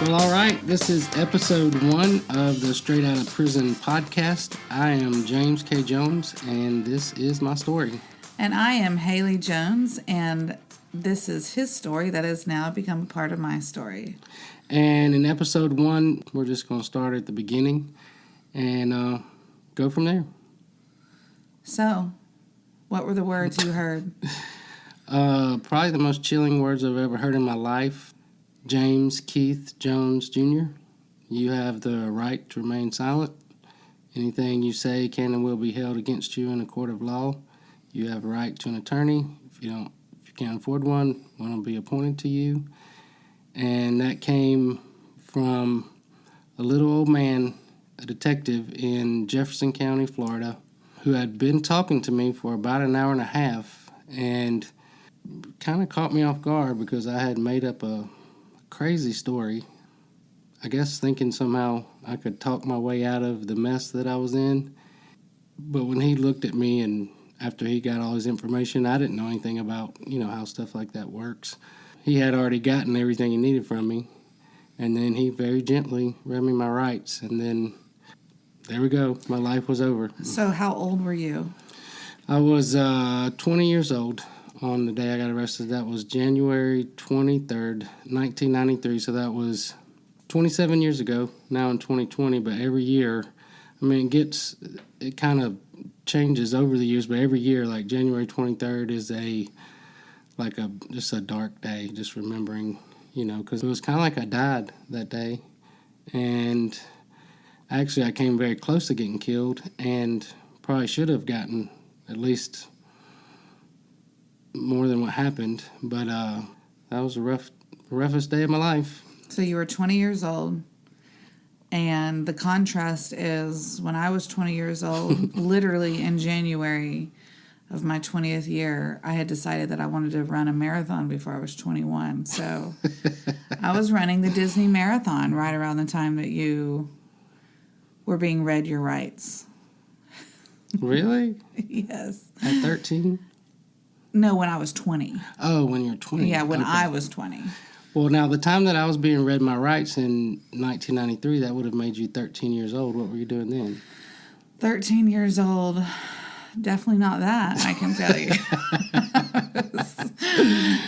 Well, all right. This is episode 1 of the Straight Out of Prison podcast. I am James K. Jones, and this is my story. And I am Haley Jones, and this is his story that has now become a part of my story. And in episode 1, we're just going to start at the beginning and go from there. So, what were the words you heard? Probably the most chilling words I've ever heard in my life. James Keith Jones Jr., you have the right to remain silent. Anything you say can and will be held against you in a court of law. You have a right to an attorney. If you can't afford one will be appointed to you. And that came from a little old man, a detective in Jefferson County, Florida, who had been talking to me for about an hour and a half and kind of caught me off guard because I had made up a crazy story. I guess thinking somehow I could talk my way out of the mess that I was in. But when he looked at me and after he got all his information, I didn't know anything about, how stuff like that works. He had already gotten everything he needed from me. And then he very gently read me my rights. And then there we go. My life was over. So how old were you? I was 20 years old on the day I got arrested. That was January 23rd, 1993. So that was 27 years ago, now in 2020. But every year, it kind of changes over the years. But every year, like January 23rd is just a dark day, just remembering, because it was kind of like I died that day. And actually, I came very close to getting killed and probably should have gotten at least more than what happened, but that was the roughest day of my life. So you were 20 years old, and the contrast is when I was 20 years old, literally in January of my 20th year, I had decided that I wanted to run a marathon before I was 21. So I was running the Disney Marathon right around the time that you were being read your rights. Really? Yes. At 13? No, when I was 20. Oh, when you were 20. Yeah, when okay. I was 20. Well, now, the time that I was being read my rights in 1993, that would have made you 13 years old. What were you doing then? 13 years old. Definitely not that, I can tell you.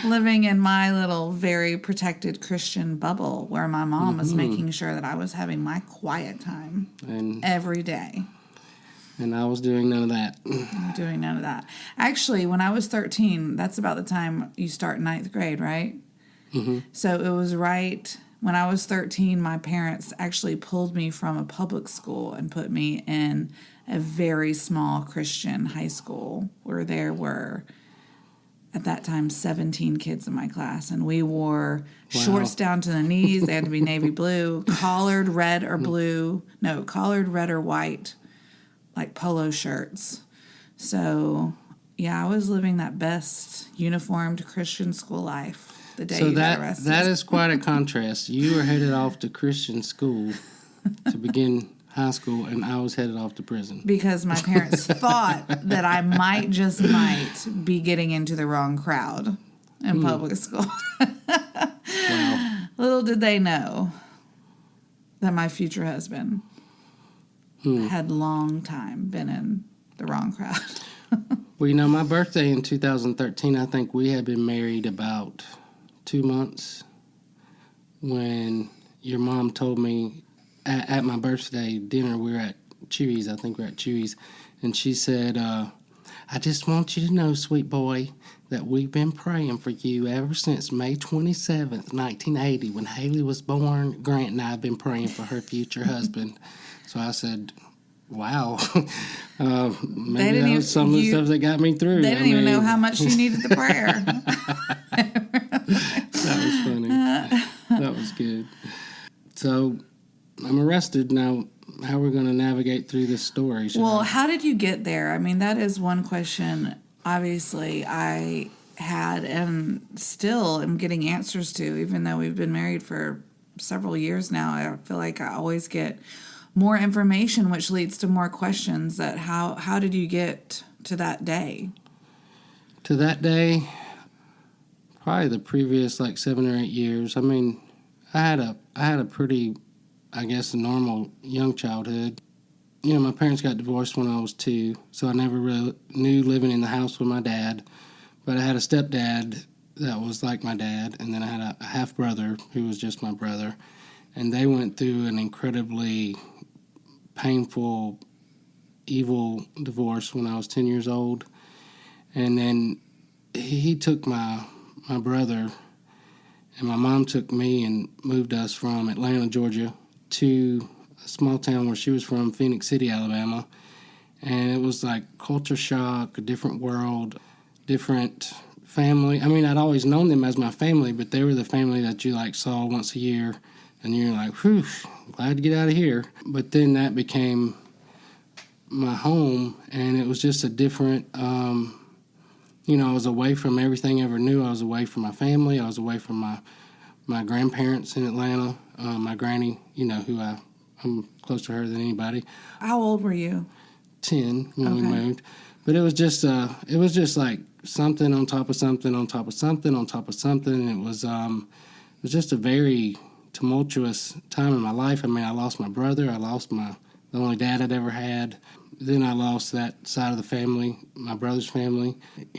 Living in my little, very protected Christian bubble where my mom was making sure that I was having my quiet time every day. And I was doing none of that. Doing none of that. Actually, when I was 13, that's about the time you start ninth grade, right? Mm-hmm. So it was right when I was 13, my parents actually pulled me from a public school and put me in a very small Christian high school where there were, at that time, 17 kids in my class. And we wore shorts down to the knees. They had to be navy blue, collared red or white, like polo shirts. So, yeah, I was living that best uniformed Christian school life the day you got arrested. So that is quite a contrast. You were headed off to Christian school to begin high school, and I was headed off to prison. Because my parents thought that I might be getting into the wrong crowd in public school. Wow. Little did they know that my future husband had long time been in the wrong crowd. Well, my birthday in 2013, I think we had been married about 2 months when your mom told me at my birthday dinner, we were at Chewy's, and she said, I just want you to know, sweet boy, that we've been praying for you ever since May 27th, 1980, when Haley was born. Grant and I have been praying for her future husband. So I said, wow, maybe that was some of the stuff that got me through. They didn't even know how much you needed the prayer. That was funny. That was good. So I'm arrested. Now, how are we going to navigate through this story? Well, how did you get there? I mean, that is one question, obviously, I had and still am getting answers to, even though we've been married for several years now. I feel like I always get more information, which leads to more questions. That how did you get to that day? To that day, probably the previous 7 or 8 years. I mean, I had a pretty, I guess, a normal young childhood. My parents got divorced when I was 2, so I never really knew living in the house with my dad. But I had a stepdad that was like my dad, and then I had a half brother who was just my brother, and they went through an incredibly painful, evil divorce when I was 10 years old. And then he took my brother, and my mom took me and moved us from Atlanta, Georgia, to a small town where she was from, Phoenix City, Alabama. And it was like culture shock, a different world, different family. I mean, I'd always known them as my family, but they were the family that you like saw once a year, and you're like, whew, glad to get out of here. But then that became my home, and it was just a different, I was away from everything I ever knew. I was away from my family. I was away from my grandparents in Atlanta, my granny, who I'm closer to her than anybody. How old were you? 10 when we moved. But it was just like something on top of something on top of something on top of something. And it was just a very tumultuous time in my life. I mean, I lost my brother. I lost the only dad I'd ever had. Then I lost that side of the family, my brother's family.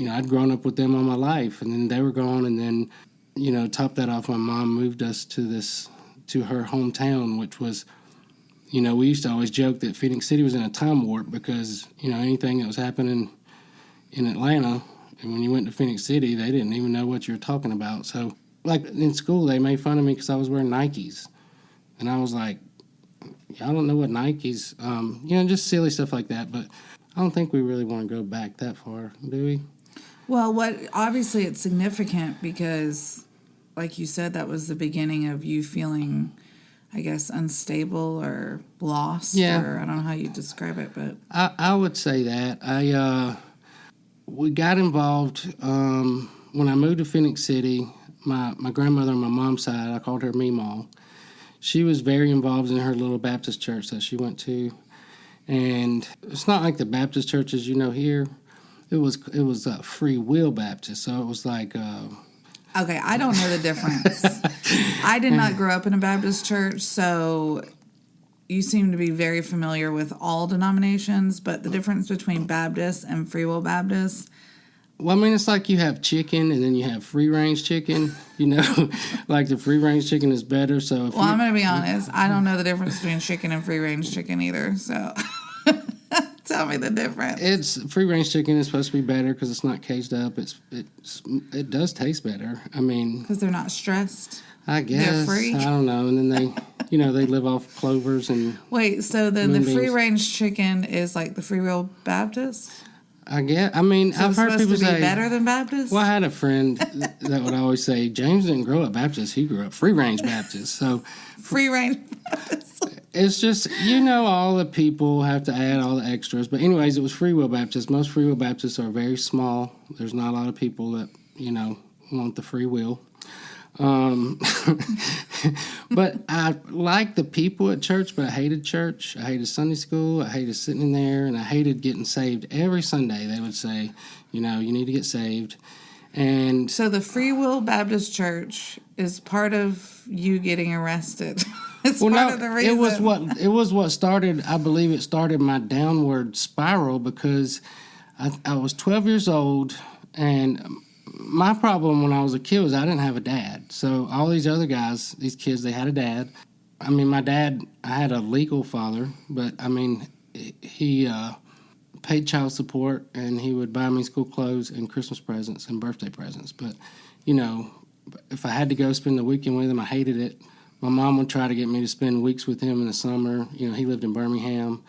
I'd grown up with them all my life, and then they were gone. And then, top that off, my mom moved us to her hometown, which was, we used to always joke that Phoenix City was in a time warp because, anything that was happening in Atlanta, and when you went to Phoenix City, they didn't even know what you were talking about. So, like in school, they made fun of me because I was wearing Nikes. And I was like, I don't know what Nikes, just silly stuff like that. But I don't think we really want to go back that far, do we? Well, obviously it's significant because, like you said, that was the beginning of you feeling, I guess, unstable or lost. Yeah. Or I don't know how you describe it, but I would say that. We got involved when I moved to Phoenix City. My grandmother on my mom's side, I called her Meemaw. She was very involved in her little Baptist church that she went to. And it's not like the Baptist churches here. It was Free Will Baptist, so it was like... Okay, I don't know the difference. I did not grow up in a Baptist church, so you seem to be very familiar with all denominations, but the difference between Baptist and Free Will Baptist... Well, I mean, it's like you have chicken and then you have free-range chicken, like the free-range chicken is better. So I'm going to be honest. I don't know the difference between chicken and free-range chicken either, so tell me the difference. It's free-range chicken is supposed to be better because it's not caged up. It does taste better. I mean... Because they're not stressed? I guess. They're free? I don't know. And then they, they live off clovers and... Wait, so then the free-range chicken is like the Free Will Baptist? I guess. I mean, so I've heard people say... better than Baptist? Well, I had a friend that would always say, James didn't grow up Baptist. He grew up free-range Baptist. So... Free-range Baptist. It's just, all the people have to add all the extras. But anyways, it was Free Will Baptist. Most Free Will Baptists are very small. There's not a lot of people that, want the free will. But I liked the people at church, but I hated church. I hated Sunday school. I hated sitting in there, and I hated getting saved. Every Sunday they would say, you need to get saved. And so the Free Will Baptist Church is part of you getting arrested. It's part of the reason. It was what started, I believe it started my downward spiral because I was 12 years old, and my problem when I was a kid was I didn't have a dad. So all these other guys, these kids, they had a dad. I mean, my dad, I had a legal father, but I mean, he paid child support, and he would buy me school clothes and Christmas presents and birthday presents. But, if I had to go spend the weekend with him, I hated it. My mom would try to get me to spend weeks with him in the summer. He lived in Birmingham.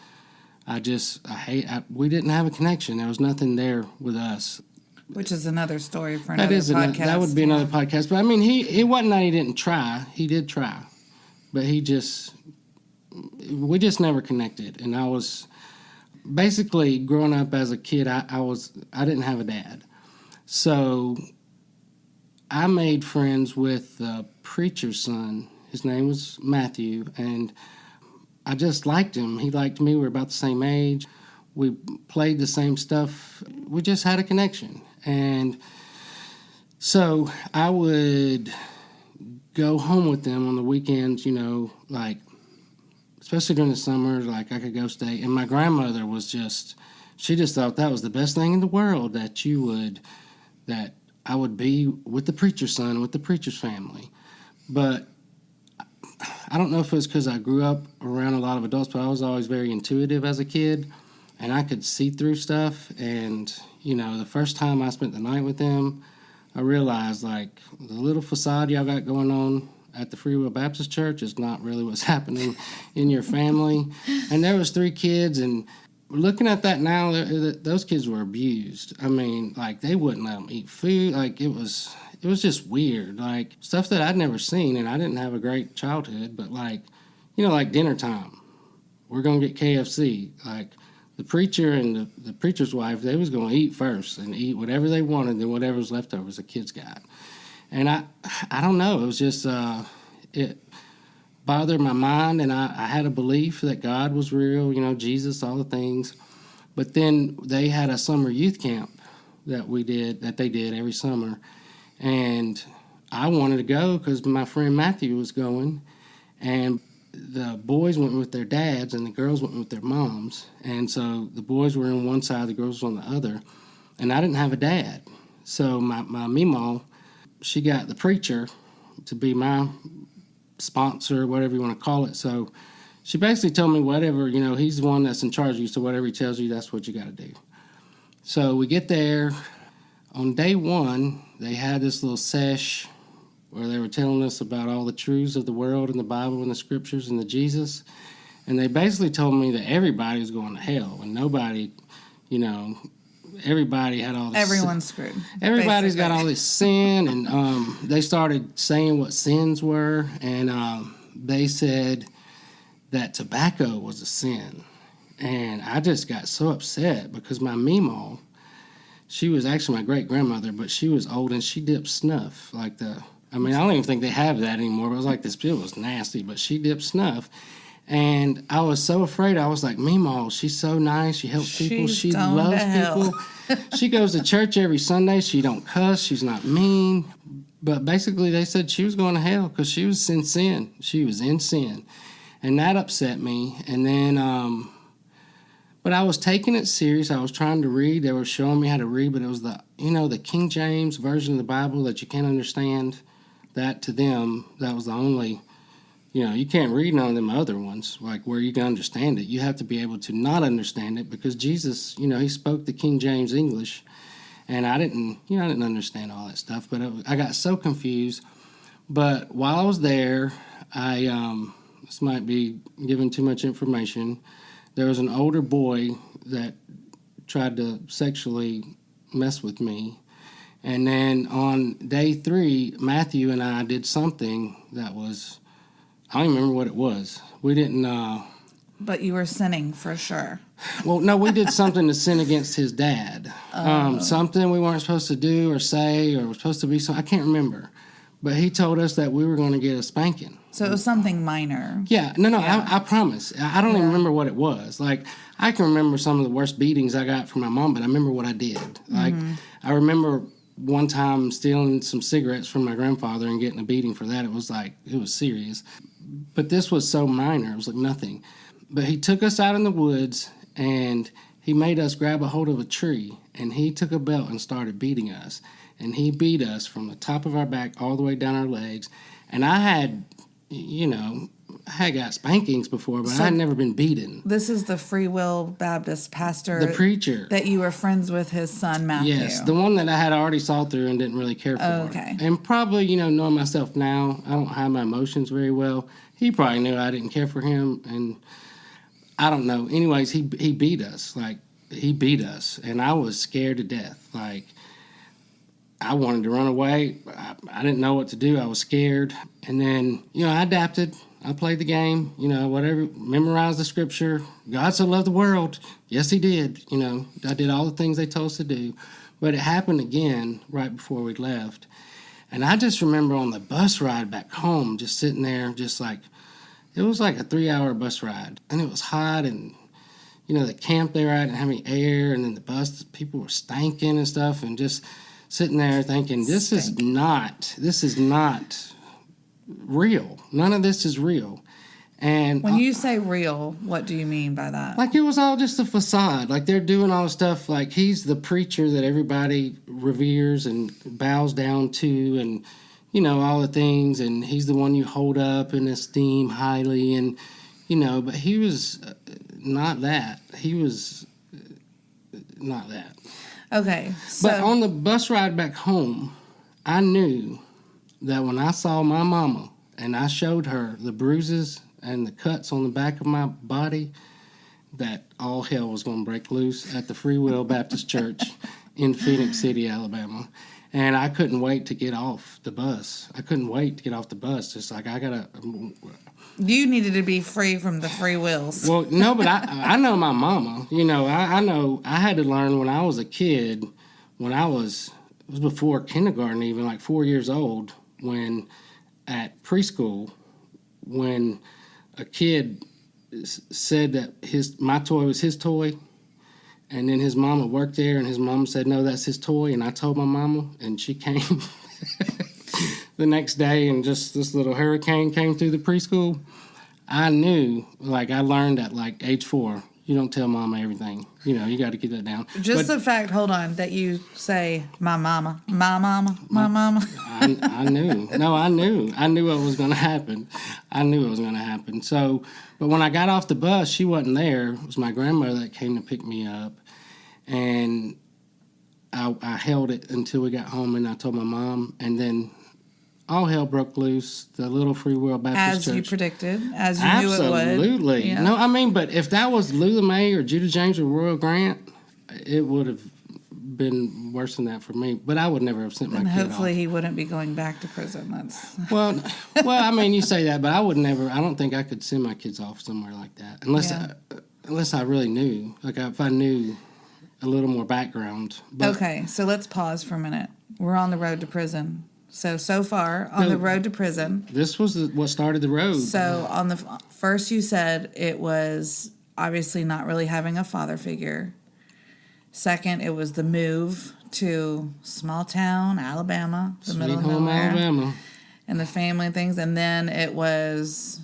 We didn't have a connection. There was nothing there with us. Which is another story for another podcast. That would be another podcast. But I mean, it wasn't that he didn't try. He did try. But we just never connected. And I was basically growing up as a kid, I didn't have a dad. So I made friends with the preacher's son. His name was Matthew, and I just liked him. He liked me. We were about the same age. We played the same stuff. We just had a connection. And so I would go home with them on the weekends, like, especially during the summer, like I could go stay. And my grandmother she just thought that was the best thing in the world, that I would be with the preacher's son, with the preacher's family. But I don't know if it was because I grew up around a lot of adults, but I was always very intuitive as a kid, and I could see through stuff. And, the first time I spent the night with them, I realized, like, the little facade y'all got going on at the Free Will Baptist Church is not really what's happening in your family. And there was 3 kids, and looking at that now, those kids were abused. I mean, like, they wouldn't let them eat food. Like, it was just weird. Like, stuff that I'd never seen, and I didn't have a great childhood, but, like, like dinner time. We're going to get KFC. Like, the preacher and the preacher's wife, they was going to eat first and eat whatever they wanted, and whatever was left over the kids got. And I don't know. It was just, it bothered my mind, and I had a belief that God was real, Jesus, all the things. But then they had a summer youth camp that they did every summer. And I wanted to go because my friend Matthew was going, and the boys went with their dads and the girls went with their moms. And so the boys were on one side, the girls were on the other. And I didn't have a dad. So my meemaw, she got the preacher to be my sponsor, whatever you want to call it. So she basically told me whatever, he's the one that's in charge of you, so whatever he tells you, that's what you got to do. So we get there. On day 1, they had this little sesh where they were telling us about all the truths of the world and the Bible and the scriptures and the Jesus. And they basically told me that everybody was going to hell and nobody, everybody had all this. Everyone's screwed. Everybody's got all this sin, and they started saying what sins were, and they said that tobacco was a sin. And I just got so upset because my meemaw, she was actually my great-grandmother, but she was old, and she dipped snuff. I don't even think they have that anymore, but it was like this, it was nasty, but she dipped snuff. And I was so afraid. I was like, Meemaw, she's so nice. She helps people. She loves people. She goes to church every Sunday. She don't cuss. She's not mean. But basically they said she was going to hell because she was in sin. She was in sin. And that upset me. And then, but I was taking it serious. I was trying to read. They were showing me how to read, but it was the King James version of the Bible that you can't understand. That to them, that was the only, you can't read none of them other ones, like where you can understand it. You have to be able to not understand it because Jesus, he spoke the King James English, and I didn't understand all that stuff, but I got so confused. But while I was there, this might be giving too much information, there was an older boy that tried to sexually mess with me. And then on day 3, Matthew and I did something that was, I don't even remember what it was. We didn't... But you were sinning for sure. Well, no, we did something to sin against his dad. Something we weren't supposed to do or say, or was supposed to be something. I can't remember. But he told us that we were going to get a spanking. So it was something minor. Yeah. No, yeah. I promise. I don't even remember what it was. Like, I can remember some of the worst beatings I got from my mom, but I remember what I did. Like, I remember one time stealing some cigarettes from my grandfather and getting a beating for that. It was serious. But this was so minor. It was like nothing. But he took us out in the woods, and he made us grab a hold of a tree, and he took a belt and started beating us. And he beat us from the top of our back all the way down our legs. And I had, I had got spankings before, but I had never been beaten. This is the Free Will Baptist pastor. The preacher. That you were friends with his son, Matthew. Yes, the one that I had already saw through and didn't really care for. Okay. And probably, knowing myself now, I don't hide my emotions very well. He probably knew I didn't care for him, and I don't know. Anyways, he beat us. He beat us, and I was scared to death. I wanted to run away. I didn't know what to do. I was scared. And then, I adapted. I played the game, whatever, memorized the scripture. God so loved the world. Yes, he did. I did all the things they told us to do. But it happened again right before we left. And I just remember on the bus ride back home, just sitting there, it was like a 3-hour bus ride. And it was hot, and, the camp they were at didn't have any air. And then the bus, people were stinking and stuff, and just sitting there thinking, this is not real. None of this is real. And When you say real, what do you mean by that? like, it was all just a facade. Like, they're doing all the stuff. Like, he's the preacher that everybody reveres and bows down to, and, you know, all the things. And he's the one you hold up and esteem highly. And, you know, but he was not that. He was not that. Okay. So, But on the bus ride back home, I knew that when I saw my mama and I showed her the bruises and the cuts on the back of my body, that all hell was going to break loose at the Free Will Baptist Church in Phoenix City, Alabama. And I couldn't wait to get off the bus. I couldn't wait to get off the bus. Just like, I got to... You needed to be free from the free wills. Well, no, but I know my mama. You know, I know I had to learn when I was a kid, when it was before kindergarten even, like 4 years old, when at preschool, when a kid said that my toy was his toy, and then his mama worked there, and his mama said, no, that's his toy, and I told my mama, and she came the next day, and just this little hurricane came through the preschool. I knew, like, I learned at, like, age 4, you don't tell mama everything. You know, you got to get that down. Just the fact, hold on, that you say, my mama, my mama, my mama. I knew. No, I knew. I knew what was going to happen. I knew it was going to happen. So, but when I got off the bus, she wasn't there. It was my grandmother that came to pick me up. And I held it until we got home, and I told my mom. And then all hell broke loose. The little Free Will Baptist Church. As you predicted, as you knew it would. Absolutely. Yeah. No, I mean, but if that was Lula Mae or Judah James or Royal Grant, it would have been worse than that for me. But I would never have sent my And kid hopefully off. he wouldn't be going back to prison. That's Well, I mean, you say that, but I would never. I don't think I could send my kids off somewhere like that unless I really knew. Like, if I knew a little more background. But, okay, so let's pause for a minute. We're on the road to prison. So far on the road to prison. This was what started the road. So on the first, you said it was obviously not really having a father figure. Second, it was the move to small town Alabama, the middle of home nowhere, Alabama. and the family things. And then it was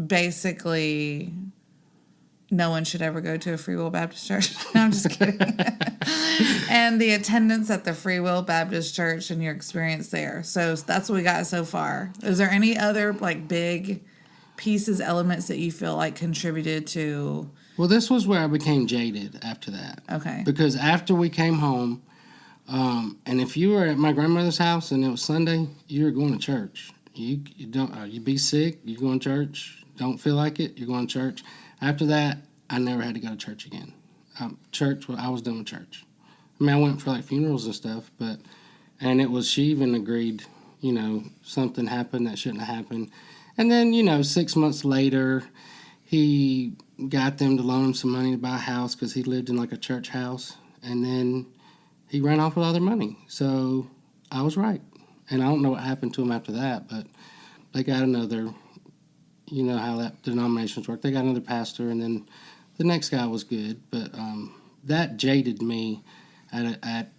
basically no one should ever go to a Free Will Baptist Church. No, I'm just kidding. And the attendance at the Free Will Baptist Church and your experience there. So that's what we got so far. Is there any other like big pieces, elements that you feel like contributed to? Well, this was where I became jaded after that. Okay. Because after we came home, and if you were at my grandmother's house and it was Sunday, you were going to church. You don't you be sick, you're going to church. Don't feel like it, you're going to church. After that, I never had to go to church again. I was done with church. I mean, I went for like funerals and stuff, and it was, she even agreed, you know, something happened that shouldn't have happened. And then, you know, 6 months later, he got them to loan him some money to buy a house because he lived in like a church house. And then he ran off with all their money. So I was right. And I don't know what happened to him after that, but they got another, you know how that denominations work. They got another pastor, and then the next guy was good. But that jaded me at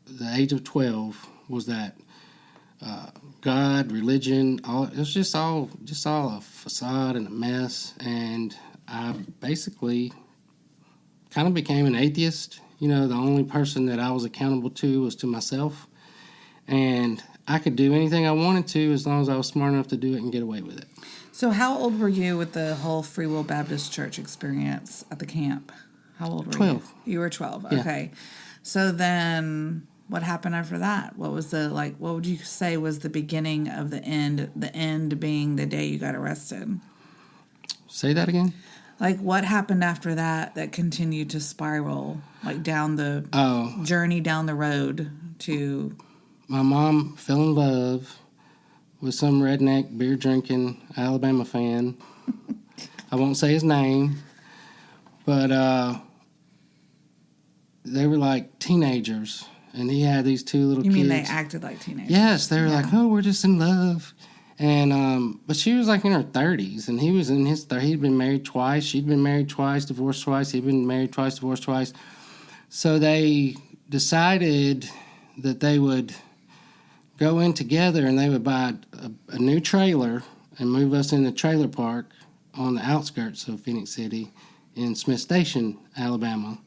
the age of 12 was that God, religion, it was just all a facade and a mess. And I basically kind of became an atheist. You know, the only person that I was accountable to was to myself. And I could do anything I wanted to as long as I was smart enough to do it and get away with it. So how old were you with the whole Free Will Baptist Church experience at the camp? How old were 12. you? You were 12. Yeah. Okay. So then what happened after that? What was what would you say was the beginning of the end being the day you got arrested? Say that again? Like, what happened after that continued to spiral, like down the journey down the road to... My mom fell in love with some redneck, beer-drinking Alabama fan. I won't say his name, but they were like teenagers, and he had these two little kids. You mean they acted like teenagers? Yes, they were like, oh, we're just in love. And but she was like in her 30s, and he was in his 30s. He'd been married twice. She'd been married twice, divorced twice. He'd been married twice, divorced twice. So they decided that they would go in together and they would buy a new trailer and move us in the trailer park on the outskirts of Phoenix City in Smith Station, Alabama.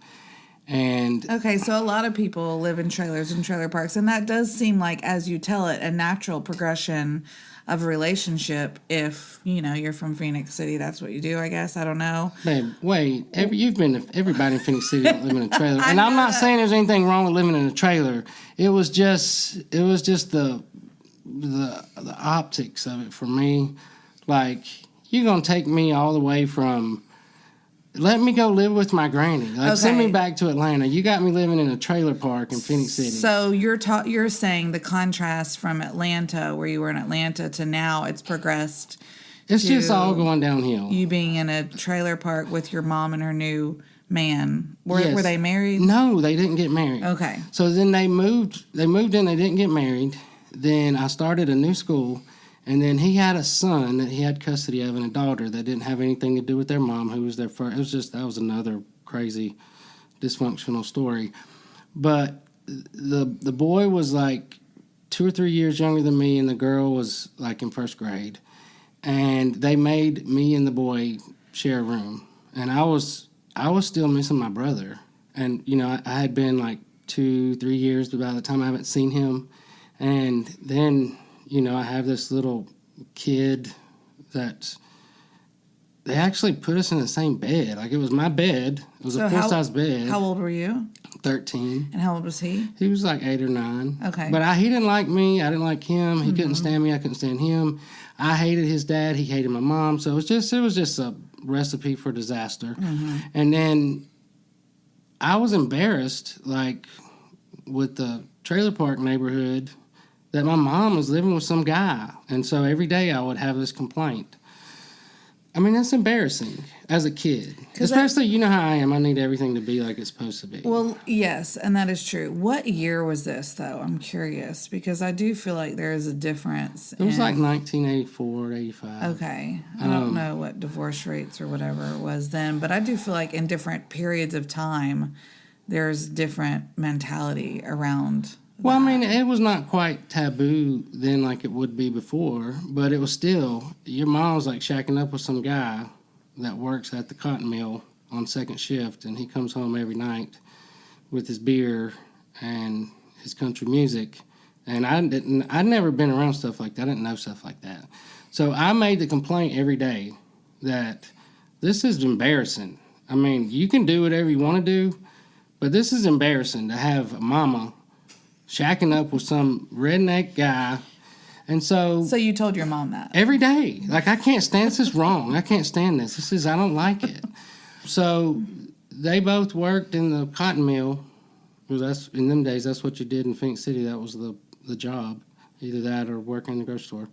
And Okay, so a lot of people live in trailers and trailer parks, and that does seem like, as you tell it, a natural progression of a relationship. If you're from Phoenix City, that's what you do. I guess I don't know. babe, wait, everybody in Phoenix City don't live in a trailer. And I'm not that. saying there's anything wrong with living in a trailer. It was just the optics of it for me. Like, you're gonna take me all the way from. Let me go live with my granny. Like, send me back to Atlanta. You got me living in a trailer park in Phoenix City. So you're saying the contrast from Atlanta, where you were in Atlanta, to now it's progressed. It's just all going downhill. You being in a trailer park with your mom and her new man. Were they married? No, they didn't get married. Okay. So then they moved in, they didn't get married. Then I started a new school. And then he had a son that he had custody of and a daughter that didn't have anything to do with their mom, who was their first. That was another crazy dysfunctional story. But the boy was like 2 or 3 years younger than me, and the girl was like in first grade. And they made me and the boy share a room. And I was still missing my brother. And, I had been like 2-3 years, but by the time I haven't seen him. And then... I have this little kid that they actually put us in the same bed. Like, it was my bed. It was a full-size bed. How old were you? 13. And how old was he? He was like 8 or 9. Okay. But he didn't like me. I didn't like him. He couldn't stand me. I couldn't stand him. I hated his dad. He hated my mom. So it was just a recipe for disaster. Mm-hmm. And then I was embarrassed, like, with the trailer park neighborhood, that my mom was living with some guy. And so every day I would have this complaint. I mean, that's embarrassing as a kid. Especially, you know how I am. I need everything to be like it's supposed to be. Well, yes, and that is true. What year was this, though? I'm curious, because I do feel like there is a difference. It was like 1984, 85. Okay. I don't know what divorce rates or whatever it was then, but I do feel like in different periods of time, there's different mentality around. Well, I mean, it was not quite taboo then like it would be before, but it was still, your mom's like shacking up with some guy that works at the cotton mill on second shift, and he comes home every night with his beer and his country music. And I'd never been around stuff like that. I didn't know stuff like that. So I made the complaint every day that this is embarrassing. I mean, you can do whatever you want to do, but this is embarrassing to have a mama shacking up with some redneck guy. And so you told your mom that? Every day. Like, I can't stand this. Is wrong. I can't stand this. I don't like it. So they both worked in the cotton mill. Because in them days, that's what you did in Phoenix City. That was the job. Either that or working in the grocery store.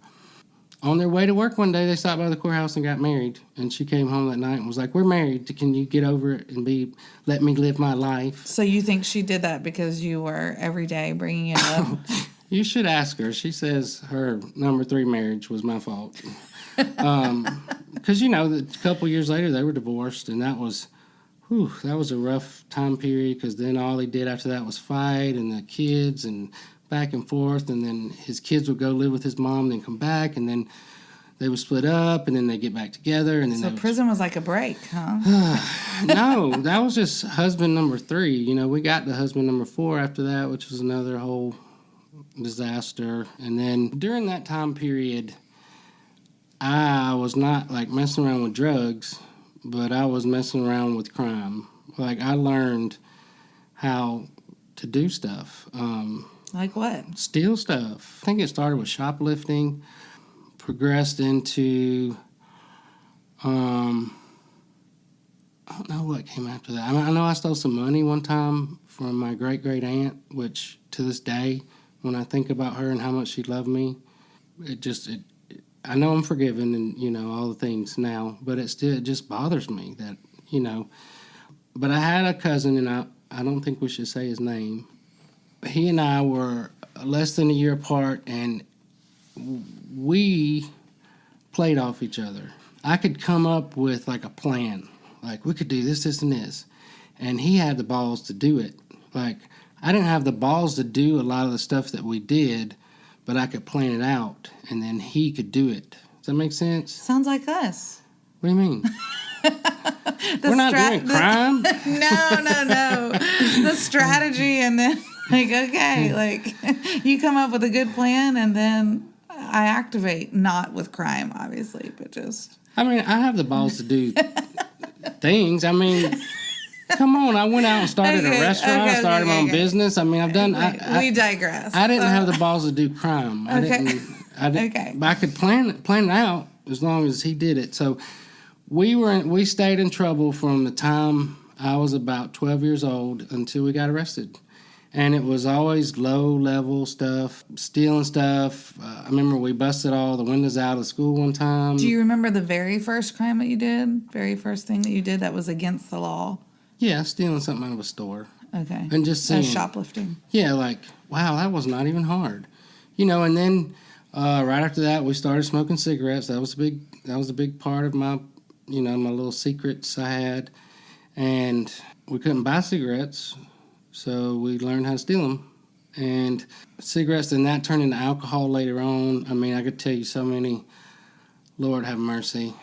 On their way to work one day, they stopped by the courthouse and got married. And she came home that night and was like, "We're married. Can you get over it and let me live my life?" So you think she did that because you were every day bringing it up? You should ask her. She says her number 3 marriage was my fault. Because, a couple years later, they were divorced. And that was a rough time period, because then all he did after that was fight, and the kids and back and forth, and then his kids would go live with his mom, then come back, and then they would split up, and then they get back together, and then so prison was like a break, huh? No, that was just husband number 3. We got to husband number 4 after that, which was another whole disaster. And then during that time period, I was not like messing around with drugs, but I was messing around with crime. Like, I learned how to do stuff. Like what? Steal stuff. I think it started with shoplifting, progressed into, I don't know what came after that. I know I stole some money one time from my great-great-aunt, which to this day, when I think about her and how much she loved me, I know I'm forgiven and, all the things now, but it just bothers me that, But I had a cousin, and I don't think we should say his name. He and I were less than a year apart, and we played off each other. I could come up with like a plan, like we could do this, this, and this, and he had the balls to do it. Like, I didn't have the balls to do a lot of the stuff that we did, but I could plan it out, and then he could do it. Does that make sense? Sounds like us. What do you mean? We're not doing crime. No. The strategy, and then you come up with a good plan, and then I activate. Not with crime, obviously, but just. I mean, I have the balls to do things. I mean, come on. I went out and started a restaurant. I started my own business. I mean, I've done. We digress. I didn't have the balls to do crime. I didn't. But I could plan it out as long as he did it. So we stayed in trouble from the time I was about 12 years old until we got arrested. And it was always low-level stuff, stealing stuff. I remember we busted all the windows out of school one time. Do you remember the very first crime that you did? Very first thing that you did that was against the law? Yeah, stealing something out of a store. Okay. And just seeing. Shoplifting. Yeah, like, wow, that was not even hard. And then right after that, we started smoking cigarettes. That was a big part of my, my little secrets I had. And we couldn't buy cigarettes. So we learned how to steal them. And cigarettes, and that turned into alcohol later on. I mean, I could tell you so many. Lord have mercy.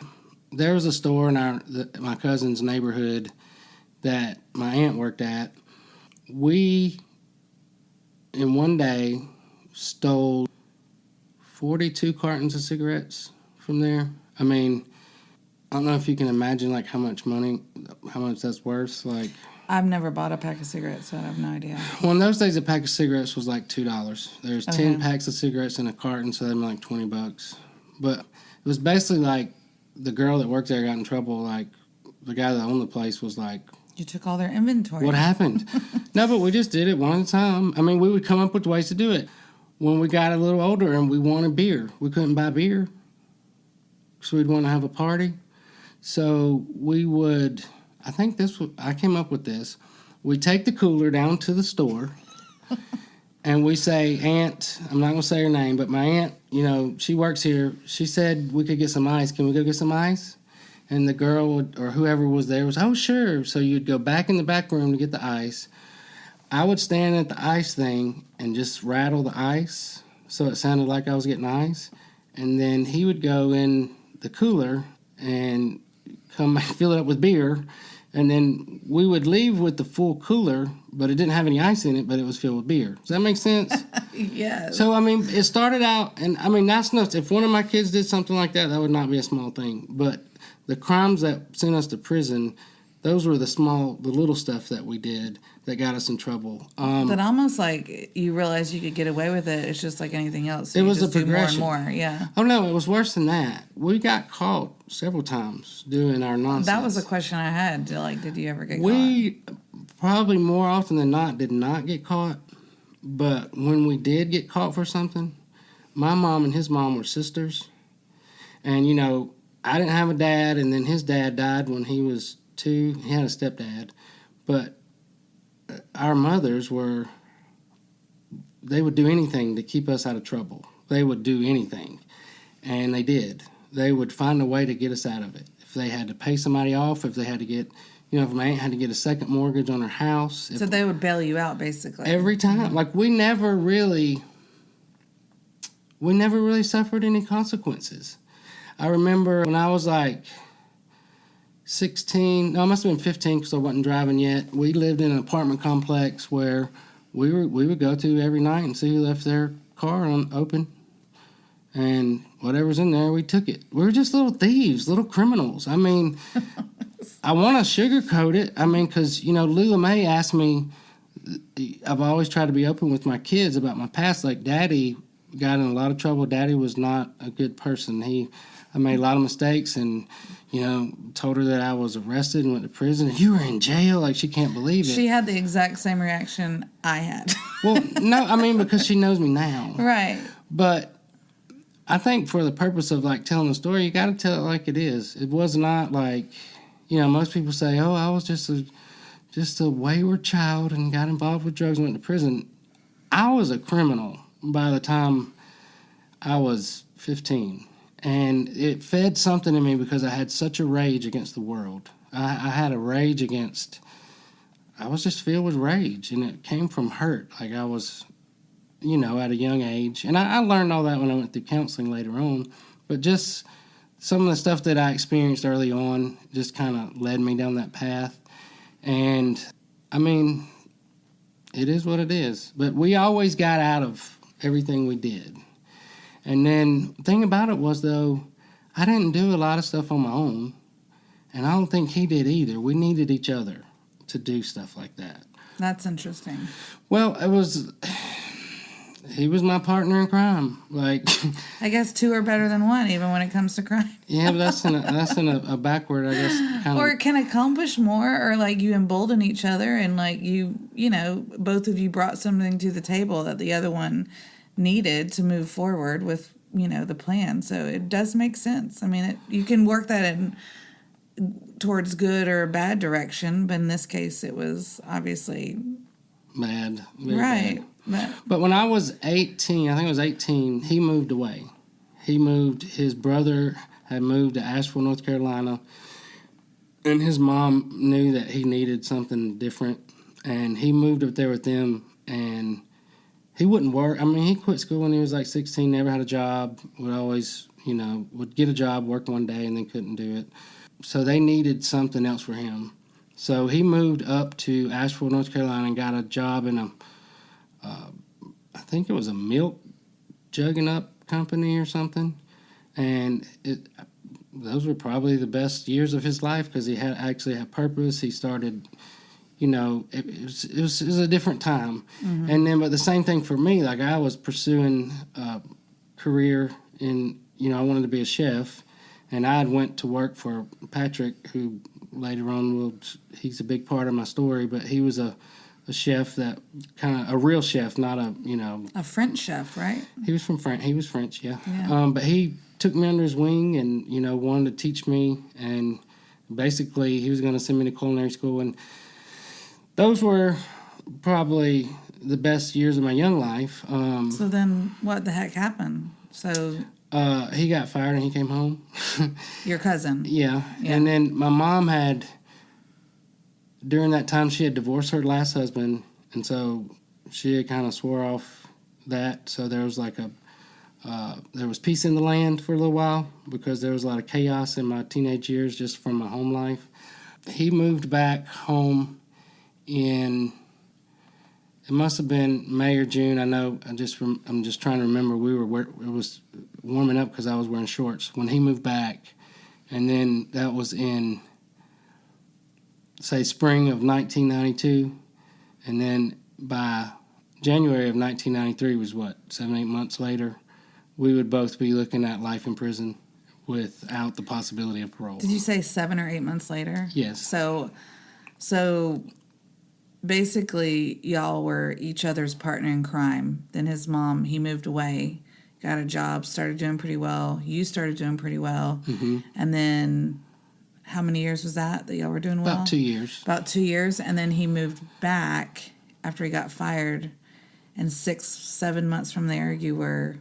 There was a store in my cousin's neighborhood that my aunt worked at. We, in one day, stole 42 cartons of cigarettes from there. I mean, I don't know if you can imagine, like, how much that's worth, like... I've never bought a pack of cigarettes, so I have no idea. Well, in those days, a pack of cigarettes was like $2. There's 10 packs of cigarettes in a carton, so they're like $20. But it was basically like the girl that worked there got in trouble. Like, the guy that owned the place was like... You took all their inventory. What happened? No, but we just did it one at a time. I mean, we would come up with ways to do it. When we got a little older and we wanted beer, we couldn't buy beer. So we'd want to have a party. So we would... I came up with this. We take the cooler down to the store, and we say, Aunt, I'm not going to say her name, but my aunt, she works here. She said we could get some ice. Can we go get some ice? And the girl or whoever was there was, oh, sure. So you'd go back in the back room to get the ice. I would stand at the ice thing and just rattle the ice so it sounded like I was getting ice. And then he would go in the cooler and come fill it up with beer. And then we would leave with the full cooler, but it didn't have any ice in it, but it was filled with beer. Does that make sense? Yes. So, I mean, it started out, and I mean, that's nuts. If one of my kids did something like that, that would not be a small thing. But the crimes that sent us to prison, those were the little stuff that we did that got us in trouble. That almost like you realize you could get away with it. It's just like anything else. It was a progression. Do more and more, yeah. Oh, no, it was worse than that. We got caught several times doing our nonsense. That was a question I had. Did you ever get caught? We probably more often than not did not get caught. But when we did get caught for something, my mom and his mom were sisters. And, I didn't have a dad, and then his dad died when he was 2. He had a stepdad. But our mothers they would do anything to keep us out of trouble. They would do anything. And they did. They would find a way to get us out of it. If they had to pay somebody off, if they had to get, if my aunt had to get a second mortgage on her house. So they would bail you out, basically. Every time. Mm-hmm. Like, we never really suffered any consequences. I remember when I was like 16, no, I must have been 15 because I wasn't driving yet. We lived in an apartment complex where we would go to every night and see who left their car open. And whatever's in there, we took it. We were just little thieves, little criminals. I mean, I want to sugarcoat it. I mean, because, Lula Mae asked me, I've always tried to be open with my kids about my past. Like, Daddy got in a lot of trouble. Daddy was not a good person. I made a lot of mistakes and, told her that I was arrested and went to prison. And you were in jail? Like, she can't believe it. She had the exact same reaction I had. Well, no, I mean, because she knows me now. Right. But I think for the purpose of, like, telling the story, you got to tell it like it is. It was not like, most people say, oh, I was just a wayward child and got involved with drugs and went to prison. I was a criminal by the time I was 15. And it fed something in me because I had such a rage against the world. I had a rage I was just filled with rage, and it came from hurt. Like, I was at a young age. And I learned all that when I went through counseling later on. But just some of the stuff that I experienced early on just kind of led me down that path. And, I mean, it is what it is. But we always got out of everything we did. And then the thing about it was, though, I didn't do a lot of stuff on my own. And I don't think he did either. We needed each other to do stuff like that. That's interesting. Well, he was my partner in crime. Like, I guess two are better than one, even when it comes to crime. yeah, but that's in a backward, I guess, kind Or of. it can accomplish more, or like you embolden each other, and like both of you brought something to the table that the other one needed to move forward with, the plan. So it does make sense. I mean, you can work that in towards good or bad direction, but in this case, it was obviously Bad. Very right. bad. But when I was 18, I think I was 18, he moved away. His brother had moved to Asheville, North Carolina, and his mom knew that he needed something different, and he moved up there with them, and he wouldn't work. I mean, he quit school when he was like 16, never had a job, would always, would get a job, work one day, and then couldn't do it. So they needed something else for him. So he moved up to Asheville, North Carolina, and got a job in I think it was a milk jugging up company or something. And those were probably the best years of his life because he actually had purpose. He started, it was a different time. Mm-hmm. And then, but the same thing for me, like I was pursuing a career in, I wanted to be a chef. And I went to work for Patrick, who later on he's a big part of my story, but he was a chef that a real chef, not a French chef, right? He was He was French, yeah. But he took me under his wing and, wanted to teach me. And basically he was going to send me to culinary school. And those were probably the best years of my young life. So then what the heck happened? So... he got fired and he came home. Your cousin? Yeah. And then my mom during that time, she had divorced her last husband, and so she had kind of swore off that. So there was there was peace in the land for a little while because there was a lot of chaos in my teenage years just from my home life. He moved back home it must have been May or June. I know. I'm just trying to remember. It was warming up because I was wearing shorts when he moved back, and then that was in, say, spring of 1992, and then by January of 1993 was 7-8 months later, we would both be looking at life in prison without the possibility of parole. Did you say 7 or 8 months later? Yes. So basically, y'all were each other's partner in crime. Then his mom, he moved away, got a job, started doing pretty well. You started doing pretty well. Mm-hmm. And then how many years was that y'all were doing well? About 2 years. About 2 years. And then he moved back after he got fired. And 6-7 months from there, you were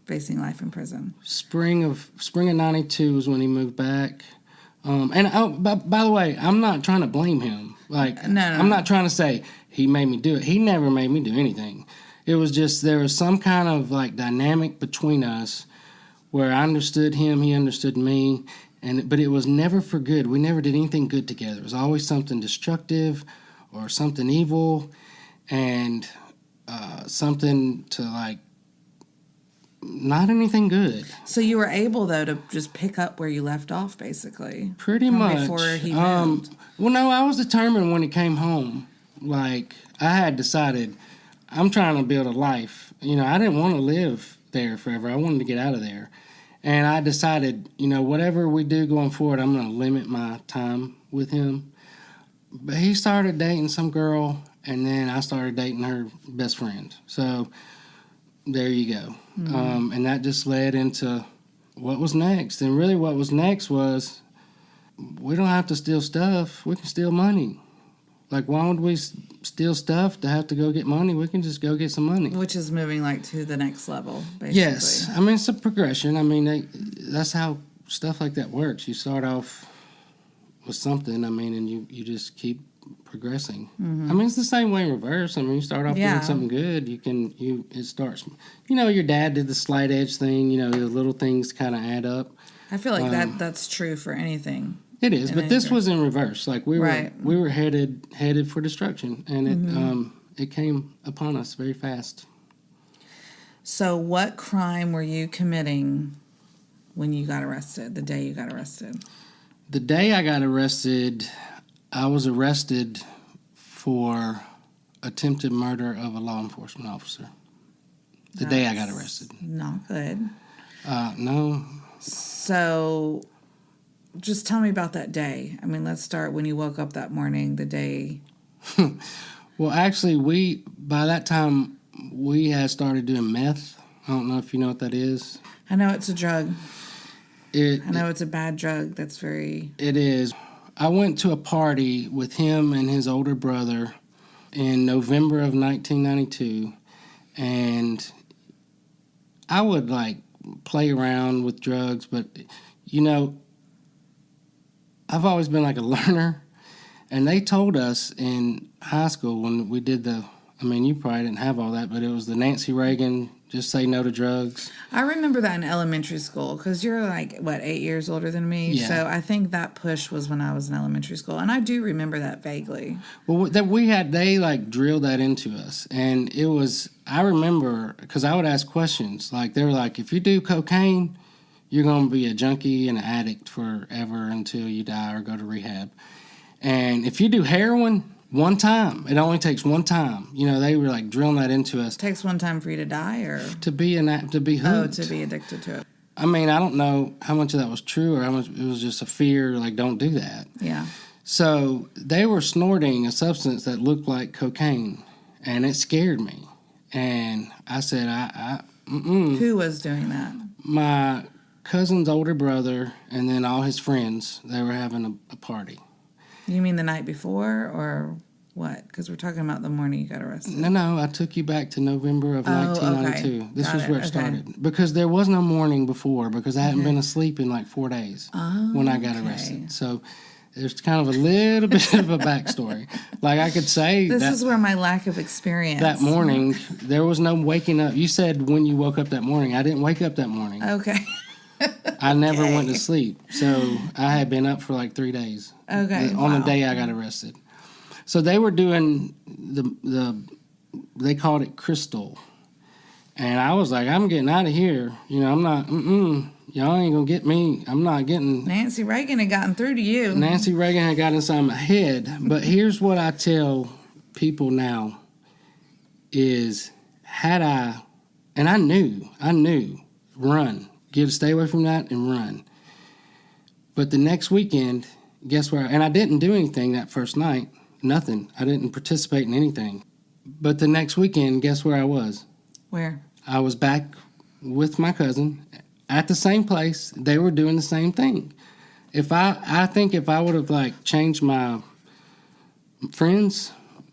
facing life in prison. Spring of 92 was when he moved back. By the way, I'm not trying to blame him. No. I'm not trying to say he made me do it. He never made me do anything. It was just there was some kind of dynamic between us where I understood him, he understood me, but it was never for good. We never did anything good together. It was always something destructive or something evil, and something to not anything good. So you were able, though, to just pick up where you left off, basically. Pretty much. Before he moved. Well, no, I was determined when he came home. I had decided I'm trying to build a life. I didn't want to live there forever. I wanted to get out of there. And I decided, whatever we do going forward, I'm going to limit my time with him. But he started dating some girl, and then I started dating her best friend. So there you go. Mm-hmm. And that just led into what was next. And really what was next was we don't have to steal stuff. We can steal money. Why would we steal stuff to have to go get money? We can just go get some money. Which is moving to the next level, basically. Yes. I mean, it's a progression. I mean, that's how stuff like that works. You start off with something, and you just keep progressing. I mean, it's the same way in reverse. I mean, you start off doing something good, it starts. You know, your dad did the slight edge thing. You know, the little things kind of add up. I feel like that's true for anything. It is, but this was in reverse. Like we were headed for destruction, and it came upon us very fast. So, what crime were you committing when you got arrested? The day you got arrested? The day I got arrested, I was arrested for attempted murder of a law enforcement officer. The day I got arrested. Not good. No. So, just tell me about that day. I mean, let's start when you woke up that morning, the day. Well, actually, by that time, we had started doing meth. I don't know if you know what that is. I know it's a drug. I know it's a bad drug. That's very... It is. I went to a party with him and his older brother in November of 1992, and I would, play around with drugs, but, I've always been, a learner, and they told us in high school when we did you probably didn't have all that, but it was the Nancy Reagan, just say no to drugs. I remember that in elementary school because you're 8 years older than me. Yeah. So I think that push was when I was in elementary school, and I do remember that vaguely. Well, they drilled that into us, and it was. I remember because I would ask questions they were like, if you do cocaine, you're going to be a junkie and an addict forever until you die or go to rehab, and if you do heroin. One time. It only takes one time. They were drilling that into us. It takes one time for you to die, or to be hooked. Oh, to be addicted to it. I mean, I don't know how much of that was true or how much it was just a fear, don't do that. Yeah. So they were snorting a substance that looked like cocaine, and it scared me. And I said, Who was doing that? My cousin's older brother and then all his friends. They were having a party. You mean the night before or what? Because we're talking about the morning you got arrested. No, I took you back to November of 1992. Okay. This was where it started. Because there was no morning before because I hadn't been asleep in 4 days when I got arrested. So there's kind of a little bit of a backstory. I could say this is where my lack of experience. That morning, there was no waking up. You said when you woke up that morning. I didn't wake up that morning. Okay. I never went to sleep. So I had been up for 3 days. Okay. On the day I got arrested. So they were doing they called it crystal. And I was like, I'm getting out of here. I'm not, y'all ain't going to get me. I'm not getting. Nancy Reagan had gotten through to you. Nancy Reagan had got inside my head. But here's what I tell people now is and I knew, run. Stay away from that and run. But the next weekend, guess where? And I didn't do anything that first night. Nothing. I didn't participate in anything. But the next weekend, guess where I was? Where? I was back with my cousin at the same place. They were doing the same thing. I think if I would have changed my friends,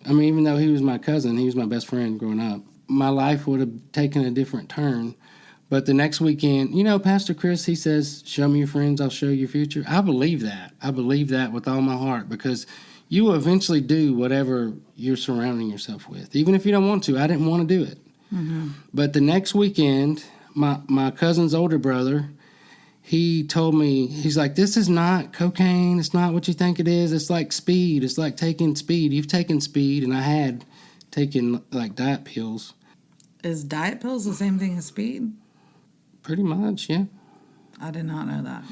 even though he was my cousin, he was my best friend growing up, my life would have taken a different turn. But the next weekend, Pastor Chris, he says, show me your friends, I'll show you your future. I believe that. I believe that with all my heart because you will eventually do whatever you're surrounding yourself with. Even if you don't want to. I didn't want to do it. Mm-hmm. But the next weekend, my cousin's older brother, he told me, he's like, this is not cocaine. It's not what you think it is. It's like speed. It's like taking speed. You've taken speed, and I had taken diet pills. Is diet pills the same thing as speed? Pretty much, yeah. I did not know that.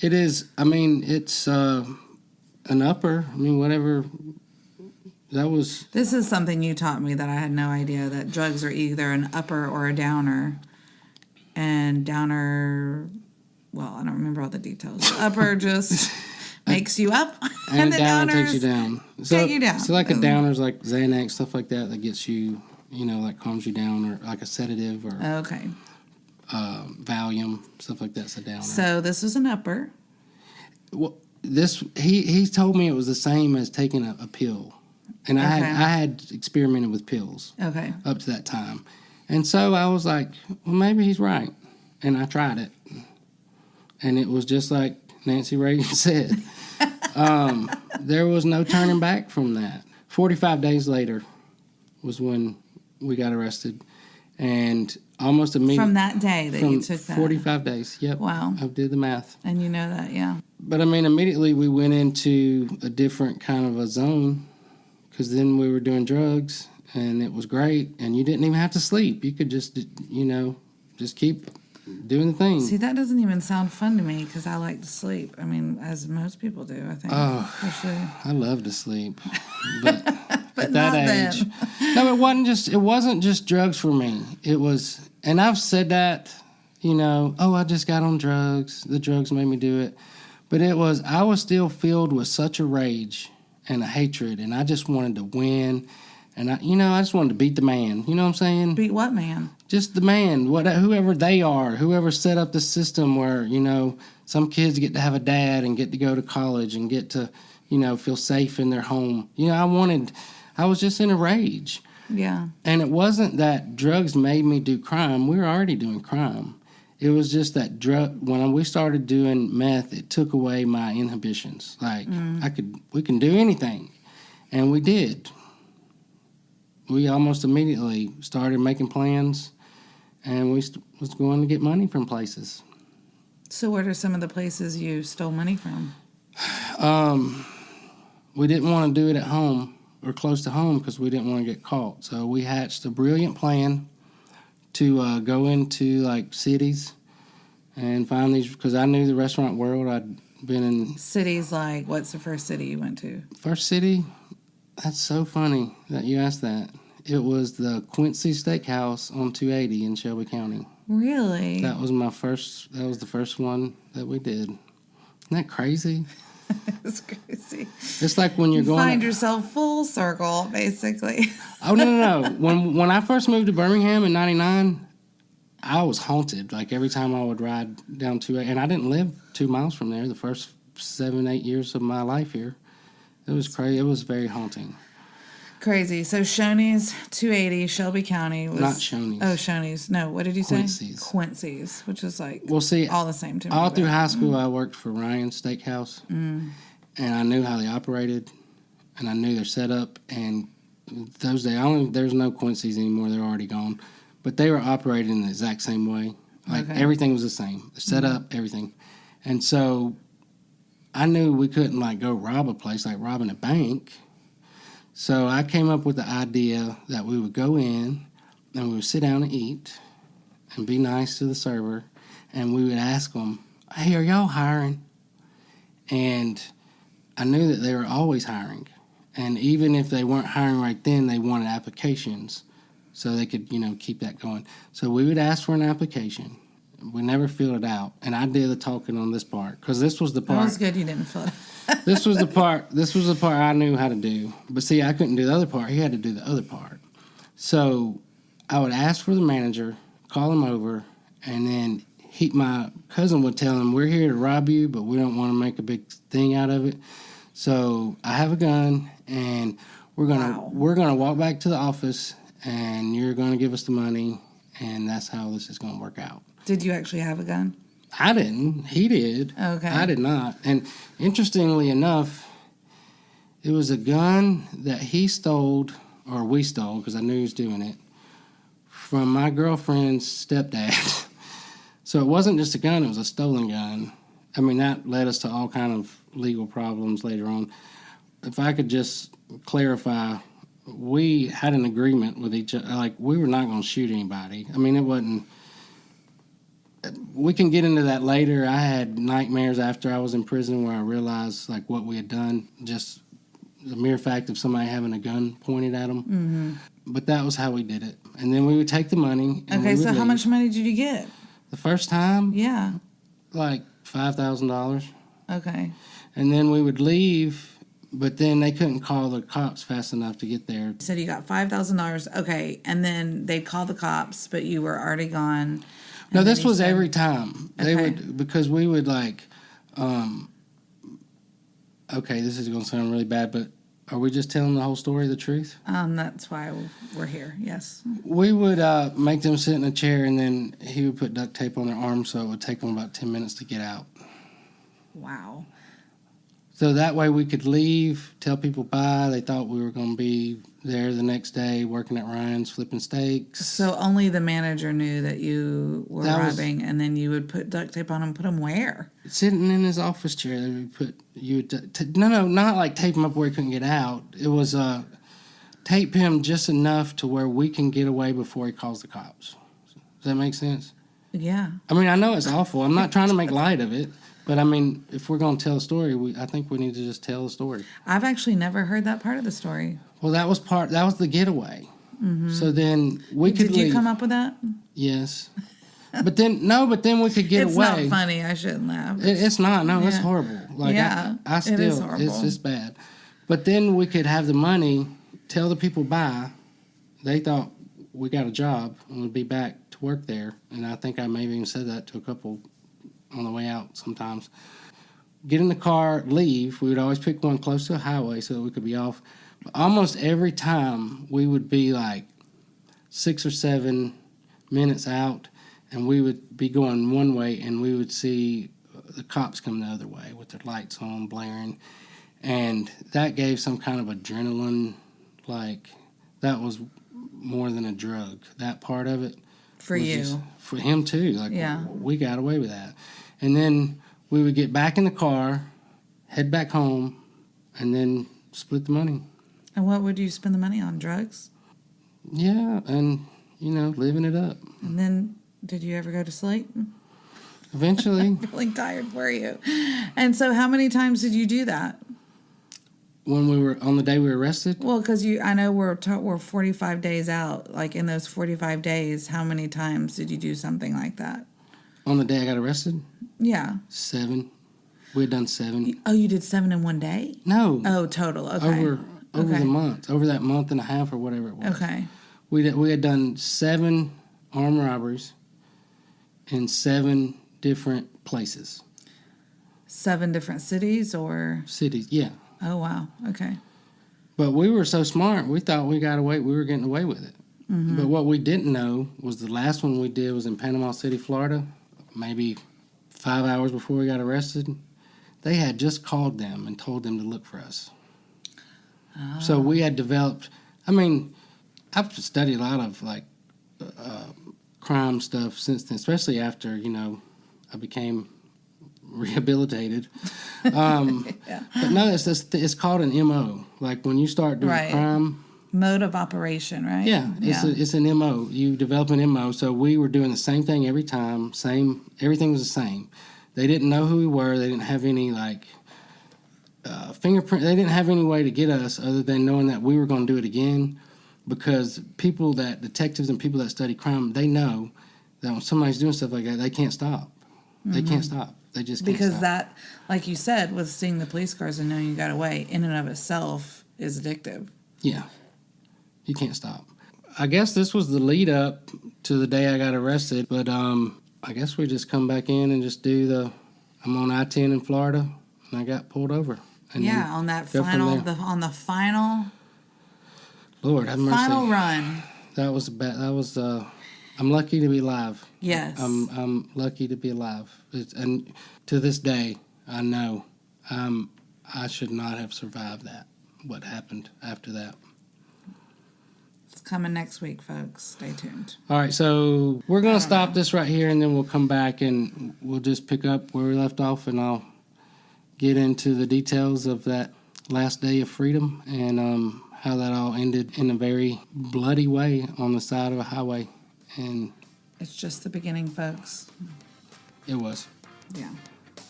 It is. It's an upper. Whatever. That was. This is something you taught me that I had no idea, that drugs are either an upper or a downer. And downer, well, I don't remember all the details. Upper just makes you up. And the downer downers takes you down. Take you down. So a downer's like Xanax, stuff like that gets you, calms you down, or like a sedative or. Okay. Valium, stuff like that's a downer. So this was an upper. Well, he told me it was the same as taking a pill, and I had experimented with pills. Okay. Up to that time, and so I was like, well, maybe he's right, and I tried it, and it was just like Nancy Reagan said. There was no turning back from that. 45 days later was when we got arrested. And almost immediately. From that day that you took that? 45 days, yep. Wow. I did the math. And you know that, yeah. But, I mean, immediately we went into a different kind of a zone because then we were doing drugs, and it was great, and you didn't even have to sleep. You could just, just keep doing the thing. See, that doesn't even sound fun to me because I like to sleep. I mean, as most people do, I think. Oh, especially. I love to sleep. But, But at that age. No, it wasn't just drugs for me. It was, and I've said that, I just got on drugs. The drugs made me do it. But I was still filled with such a rage and a hatred, and I just wanted to win. And I just wanted to beat the man. You know what I'm saying? Beat what man? Just the man, whoever they are, whoever set up the system where, some kids get to have a dad and get to go to college and get to, feel safe in their home. I was just in a rage. Yeah. And it wasn't that drugs made me do crime. We were already doing crime. It was just that when we started doing meth, it took away my inhibitions. Like, we can do anything. And we did. We almost immediately started making plans, and we was going to get money from places. So what are some of the places you stole money from? We didn't want to do it at home or close to home because we didn't want to get caught. So we hatched a brilliant plan to go into, like, cities and find these, because I knew the restaurant world. I'd been in... Cities like, what's the first city you went to? First city? That's so funny that you asked that. It was the Quincy Steakhouse on 280 in Shelby County. Really? That was the first one that we did. Isn't that crazy? It's crazy. It's like when you find yourself full circle, basically. Oh, no. When I first moved to Birmingham in 99, I was haunted. Like, every time I would ride down 280, and I didn't live 2 miles from there the first 7-8 years of my life here. It was crazy. It was very haunting. Crazy. So Shoney's 280, Shelby County was... Not Shoney's. Oh, Shoney's. No, what did you Quincy's. say? Quincy's, which is like all the same to me. All through high school, I worked for Ryan's Steakhouse, and I knew how they operated, and I knew their setup, and those days, there's no Quincy's anymore. They're already gone. But they were operated in the exact same way. Like, everything was the same. The setup, everything. And so I knew we couldn't, like, go rob a place like robbing a bank. So I came up with the idea that we would go in and we would sit down and eat and be nice to the server, and we would ask them, "Hey, are y'all hiring?" And I knew that they were always hiring. And even if they weren't hiring right then, they wanted applications so they could, keep that going. So we would ask for an application. We never filled it out. And I did the talking on this part because this was the part. That was good you didn't fill it out. This was the part I knew how to do. But see, I couldn't do the other part. He had to do the other part. So I would ask for the manager, call him over, and then my cousin would tell him, "We're here to rob you, but we don't want to make a big thing out of it. So I have a gun, and we're gonna walk back to the office, and you're gonna give us the money, and that's how this is gonna work out." Did you actually have a gun? I didn't. He did. Okay. I did not. And interestingly enough, it was a gun that he stole, or we stole, because I knew he was doing it, from my girlfriend's stepdad. So it wasn't just a gun, it was a stolen gun. I mean, that led us to all kind of legal problems later on. If I could just clarify, we had an agreement with each other. Like, we were not going to shoot anybody. I mean, it wasn't... We can get into that later. I had nightmares after I was in prison where I realized, like, what we had done. Just the mere fact of somebody having a gun pointed at them. Mm-hmm. But that was how we did it. And then we would take the money. And okay, so how much money did you get? The first time? Yeah. Like $5,000. Okay. And then we would leave, but then they couldn't call the cops fast enough to get there. You said you got $5,000. Okay. And then they'd call the cops, but you were already gone. No, this was every time. They would, because we would like, okay, this is going to sound really bad, but are we just telling the whole story, the truth? That's why we're here, yes. We would make them sit in a chair, and then he would put duct tape on their arms so it would take them about 10 minutes to get out. Wow. So that way we could leave, tell people bye. They thought we were going to be there the next day working at Ryan's flipping steaks. So only the manager knew that you were robbing, and then you would put duct tape on him. Put him where? Sitting in his office chair. No, not like tape him up where he couldn't get out. It was tape him just enough to where we can get away before he calls the cops. Does that make sense? Yeah. I mean, I know it's awful. I'm not trying to make light of it. But, I mean, if we're going to tell a story, I think we need to just tell the story. I've actually never heard that part of the story. Well, that was the getaway. Mm-hmm. So then we could leave. Did you come up with that? Yes. But then we could get it's away. It's not funny. I shouldn't laugh. It's not. No, it's horrible. Like, yeah, I still, it is horrible. It's bad. But then we could have the money, tell the people bye. They thought we got a job and we'd be back to work there. And I think I maybe even said that to a couple on the way out sometimes. Get in the car, leave. We would always pick one close to a highway so that we could be off. But almost every time we would be like 6 or 7 minutes out, and we would be going one way, and we would see the cops come the other way with their lights on, blaring. And that gave some kind of adrenaline, like that was more than a drug. That part of it. For you. For him too. Like, we got away with that. And then we would get back in the car, head back home, and then split the money. And what would you spend the money on? Drugs? Yeah, and, living it up. And then, did you ever go to sleep? Eventually. Feeling tired, were you? And so how many times did you do that? When we were, on the day we were arrested? Well, because I know we're 45 days out. Like, in those 45 days, how many times did you do something like that? On the day I got arrested? Yeah. 7. We had done 7. Oh, you did 7 in one day? No. Oh, total. Okay. Over the month. Over that month and a half or whatever it was. Okay. We had done 7 armed robberies in 7 different places. 7 different cities or? Cities, yeah. Oh, wow. Okay. But we were so smart, we thought we were getting away with it. Mm-hmm. But what we didn't know was the last one we did was in Panama City, Florida, maybe 5 hours before we got arrested. They had just called them and told them to look for us. Oh. So we had developed, I've studied a lot of, crime stuff since then, especially after, I became rehabilitated. Yeah. But no, it's called an MO. Like when you start doing crime. Mode of operation, right? Yeah, it's an MO. You develop an MO. So we were doing the same thing every time. Everything was the same. They didn't know who we were. They didn't have any fingerprint. They didn't have any way to get us other than knowing that we were going to do it again. Because detectives and people that study crime, they know that when somebody's doing stuff like that, they can't stop. Mm-hmm. They can't stop. They just can't stop. Because that, like you said, with seeing the police cars and knowing you got away, in and of itself is addictive. Yeah. You can't stop. I guess this was the lead up to the day I got arrested, but I guess we just come back in and just do I'm on I-10 in Florida, and I got pulled over. And on that final, Lord have mercy. Final run. That was I'm lucky to be alive. Yes. I'm lucky to be alive. And to this day, I know I should not have survived that, what happened after that. It's coming next week, folks. Stay tuned. All right, so we're going to stop this right here, and then we'll come back, and we'll just pick up where we left off, and I'll get into the details of that last day of freedom and how that all ended in a very bloody way on the side of a highway. And it's just the beginning, folks. It was. Yeah.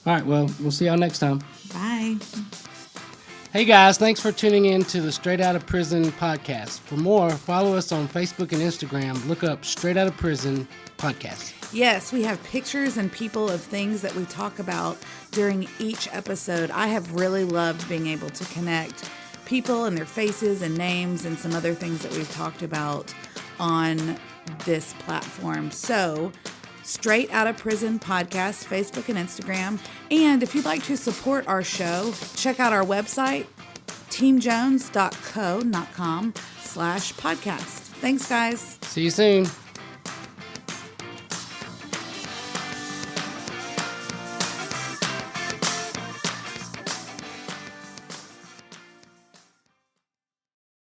All right, well, we'll see y'all next time. Bye. Hey guys, thanks for tuning in to the Straight Outta Prison podcast. For more, follow us on Facebook and Instagram. Look up Straight Outta Prison podcast. Yes, we have pictures and people of things that we talk about during each episode. I have really loved being able to connect people and their faces and names and some other things that we've talked about on this platform. So, Straight Outta Prison podcast, Facebook and Instagram. And if you'd like to support our show, check out our website, teamjones.co.com/podcast. Thanks, guys. See you soon.